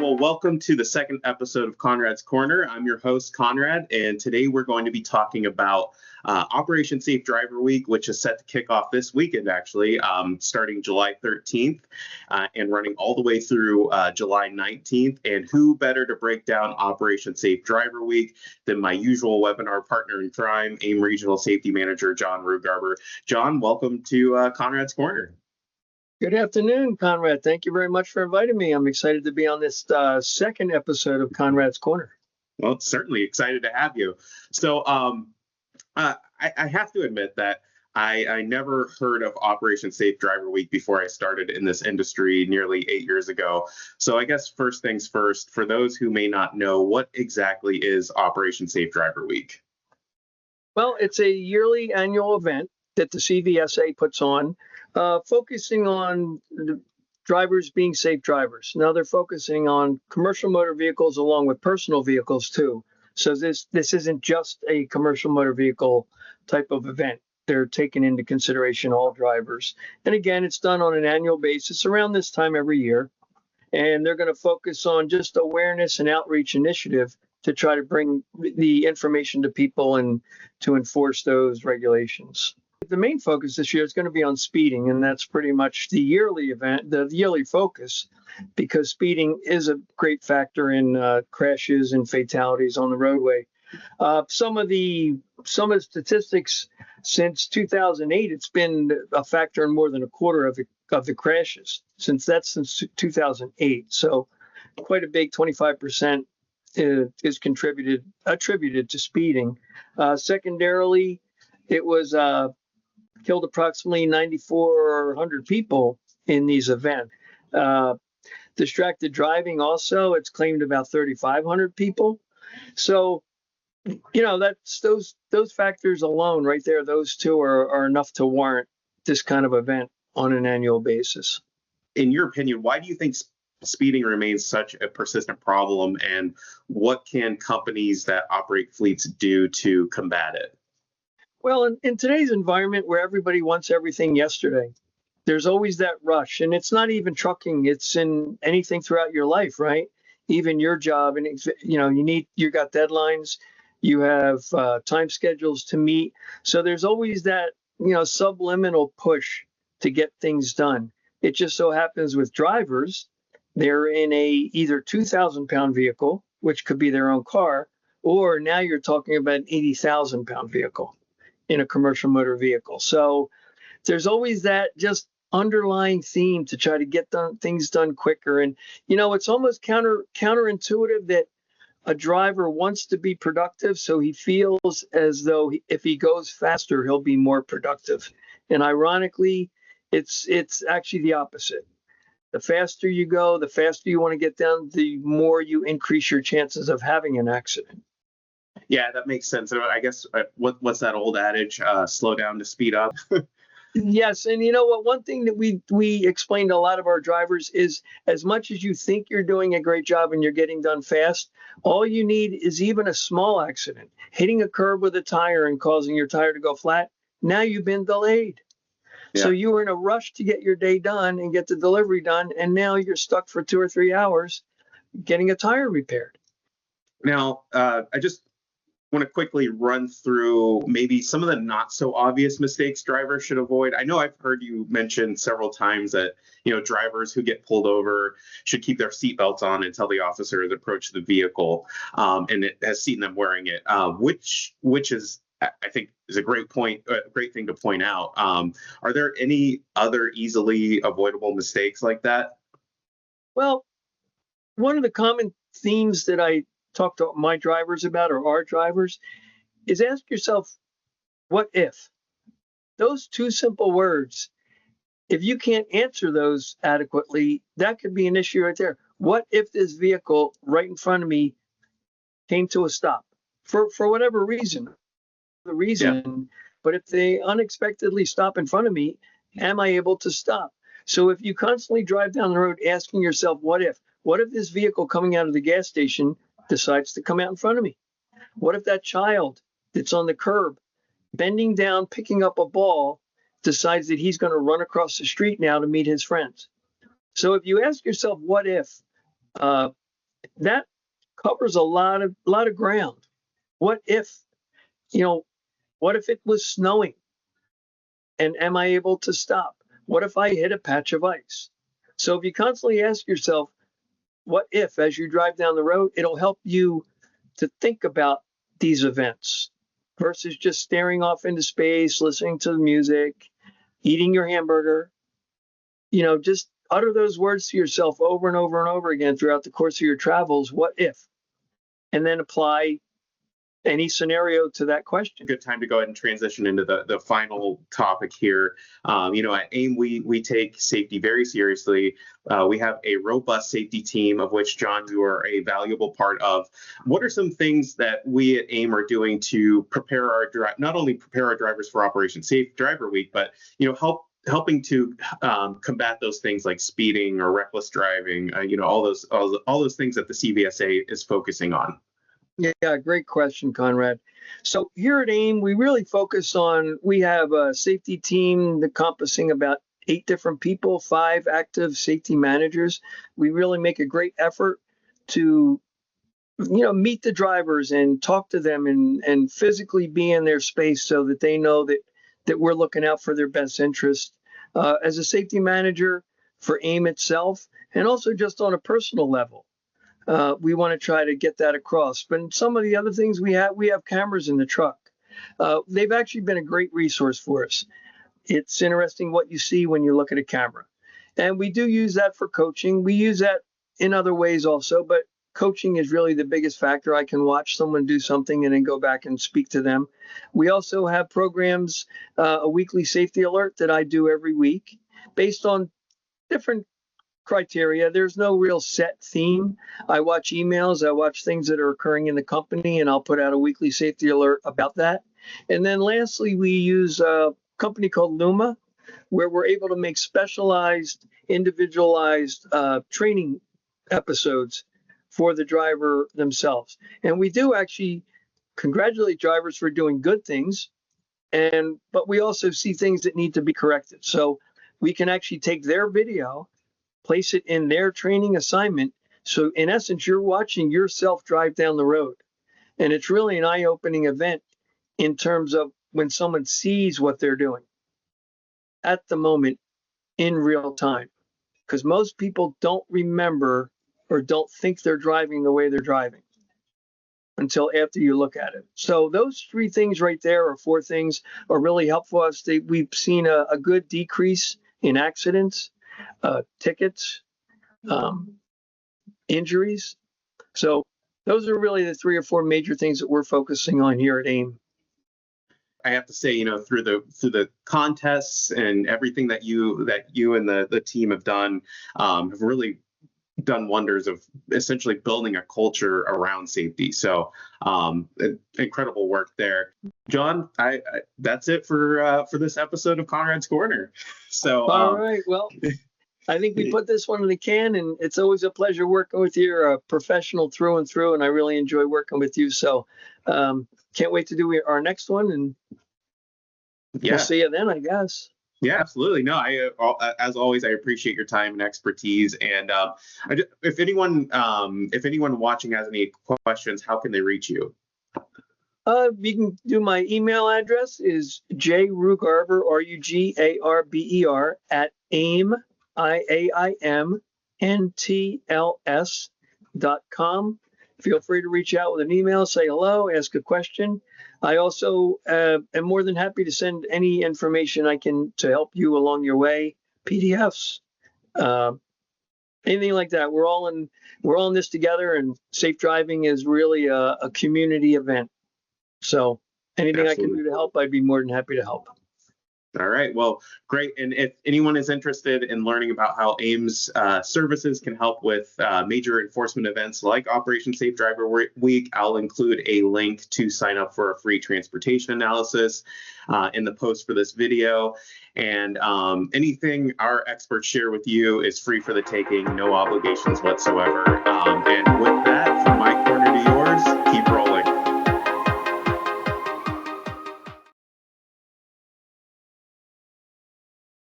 Well, welcome to the second episode of Conrad's Corner. I'm your host, Conrad, and today we're going to be talking about Operation Safe Driver Week, which is set to kick off this weekend, actually, starting July 13th and running all the way through July 19th. And who better to break down Operation Safe Driver Week than my usual webinar partner in crime, AIM Regional Safety Manager, John Rugarber. John, welcome to Conrad's Corner. Good afternoon, Conrad. Thank you very much for inviting me. I'm excited to be on this second episode of Conrad's Corner. Well, certainly excited to have you. So I have to admit that I never heard of Operation Safe Driver Week before I started in this industry nearly 8 years ago. So I guess first things first, for those who may not know, what exactly is Operation Safe Driver Week? Well, it's a yearly annual event that the CVSA puts on, focusing on the drivers being safe drivers. Now they're focusing on commercial motor vehicles along with personal vehicles too. So this isn't just a commercial motor vehicle type of event. They're taking into consideration all drivers. And again, it's done on an annual basis around this time every year. And they're going to focus on just awareness and outreach initiative to try to bring the information to people and to enforce those regulations. The main focus this year is going to be on speeding, and that's pretty much the yearly event, the yearly focus, because speeding is a great factor in crashes and fatalities on the roadway. Some of the statistics since 2008, it's been a factor in more than a quarter of the crashes since 2008. So quite a big 25% is attributed to speeding. Secondarily, it was killed approximately 9,400 people in these events. Distracted driving also, it's claimed about 3,500 people. So, you know, that's those factors alone right there, those two are enough to warrant this kind of event on an annual basis. In your opinion, why do you think speeding remains such a persistent problem, and what can companies that operate fleets do to combat it? Well, in today's environment where everybody wants everything yesterday, there's always that rush. And it's not even trucking, it's in anything throughout your life, right? Even your job. And, you got deadlines, you have time schedules to meet. So there's always that, subliminal push to get things done. It just so happens with drivers, they're in a either 2,000-pound vehicle, which could be their own car, or now you're talking about an 80,000-pound vehicle in a commercial motor vehicle. So there's always that just underlying theme to try to get things done quicker. And, it's almost counterintuitive that a driver wants to be productive, so he feels as though if he goes faster, he'll be more productive. And ironically, it's actually the opposite. The faster you go, the faster you want to get down, the more you increase your chances of having an accident. Yeah, that makes sense. I guess what's that old adage? Slow down to speed up. Yes, and you know what? One thing that we explain to a lot of our drivers is, as much as you think you're doing a great job and you're getting done fast, all you need is even a small accident, hitting a curb with a tire and causing your tire to go flat. Now you've been delayed. Yeah. So you were in a rush to get your day done and get the delivery done, and now you're stuck for 2 or 3 hours getting a tire repaired. Now, I just want to quickly run through maybe some of the not so obvious mistakes drivers should avoid. I know I've heard you mention several times that, drivers who get pulled over should keep their seatbelts on until the officer has approached the vehicle, and it has seen them wearing it, which is, I think, is a great thing to point out. Are there any other easily avoidable mistakes like that? Well, one of the common themes that I talk to my drivers about, or our drivers, is ask yourself, what if? Those two simple words, if you can't answer those adequately, that could be an issue right there. What if this vehicle right in front of me came to a stop for whatever reason? Yeah. But if they unexpectedly stop in front of me, am I able to stop? So if you constantly drive down the road asking yourself, what if this vehicle coming out of the gas station decides to come out in front of me? What if that child that's on the curb, bending down, picking up a ball, decides that he's going to run across the street now to meet his friends? So if you ask yourself, what if, that covers a lot of ground. What if, what if it was snowing? And am I able to stop? What if I hit a patch of ice? So if you constantly ask yourself, what if, as you drive down the road, it'll help you to think about these events versus just staring off into space, listening to the music, eating your hamburger. Just utter those words to yourself over and over and over again throughout the course of your travels. What if? And then apply any scenario to that question. Good time to go ahead and transition into the final topic here. At AIM, we take safety very seriously. We have a robust safety team, of which, John, you are a valuable part of. What are some things that we at AIM are doing to prepare not only prepare our drivers for Operation Safe Driver Week, but helping to combat those things like speeding or reckless driving? All those things that the CVSA is focusing on. Yeah, great question, Conrad. So here at AIM, we really focus on, we have a safety team encompassing about 8 different people, 5 active safety managers. We really make a great effort to, meet the drivers and talk to them and physically be in their space so that they know that we're looking out for their best interest. As a safety manager for AIM itself, and also just on a personal level. We want to try to get that across. But some of the other things we have cameras in the truck. They've actually been a great resource for us. It's interesting what you see when you look at a camera. And we do use that for coaching. We use that in other ways also, but coaching is really the biggest factor. I can watch someone do something and then go back and speak to them. We also have programs, a weekly safety alert that I do every week based on different criteria. There's no real set theme. I watch emails, I watch things that are occurring in the company, and I'll put out a weekly safety alert about that. And then lastly, we use a company called Luma, where we're able to make specialized, individualized training episodes for the driver themselves. And we do actually congratulate drivers for doing good things, but we also see things that need to be corrected. So we can actually take their video, place it in their training assignment. So in essence, you're watching yourself drive down the road. And it's really an eye-opening event in terms of when someone sees what they're doing at the moment in real time. Because most people don't remember or don't think they're driving the way they're driving until after you look at it. So those 3 things right there, or 4 things, are really helpful us. We've seen a good decrease in accidents, tickets, injuries. So those are really the 3 or 4 major things that we're focusing on here at AIM. I have to say, through the contests and everything that you and the team have done, have really done wonders of essentially building a culture around safety. So incredible work there. John, that's it for this episode of Conrad's Corner. So all right, well, I think we put this one in the can, and it's always a pleasure working with you. You're a professional through and through, and I really enjoy working with you. So can't wait to do our next one, and we'll see you then, I guess. Yeah, absolutely. No, as always, I appreciate your time and expertise. And if anyone watching has any questions, how can they reach you? You can do my email address is jrugarber, Rugarber, at AIMNTLS.com. Feel free to reach out with an email, say hello, ask a question. I also am more than happy to send any information I can to help you along your way, PDFs, anything like that. We're all in this together, and safe driving is really a community event. So anything I can do to help, I'd be more than happy to help. All right. Well, great. And if anyone is interested in learning about how AIM's services can help with major enforcement events like Operation Safe Driver Week, I'll include a link to sign up for a free transportation analysis in the post for this video. And anything our experts share with you is free for the taking, no obligations whatsoever. And with that, from my corner to yours, keep rolling.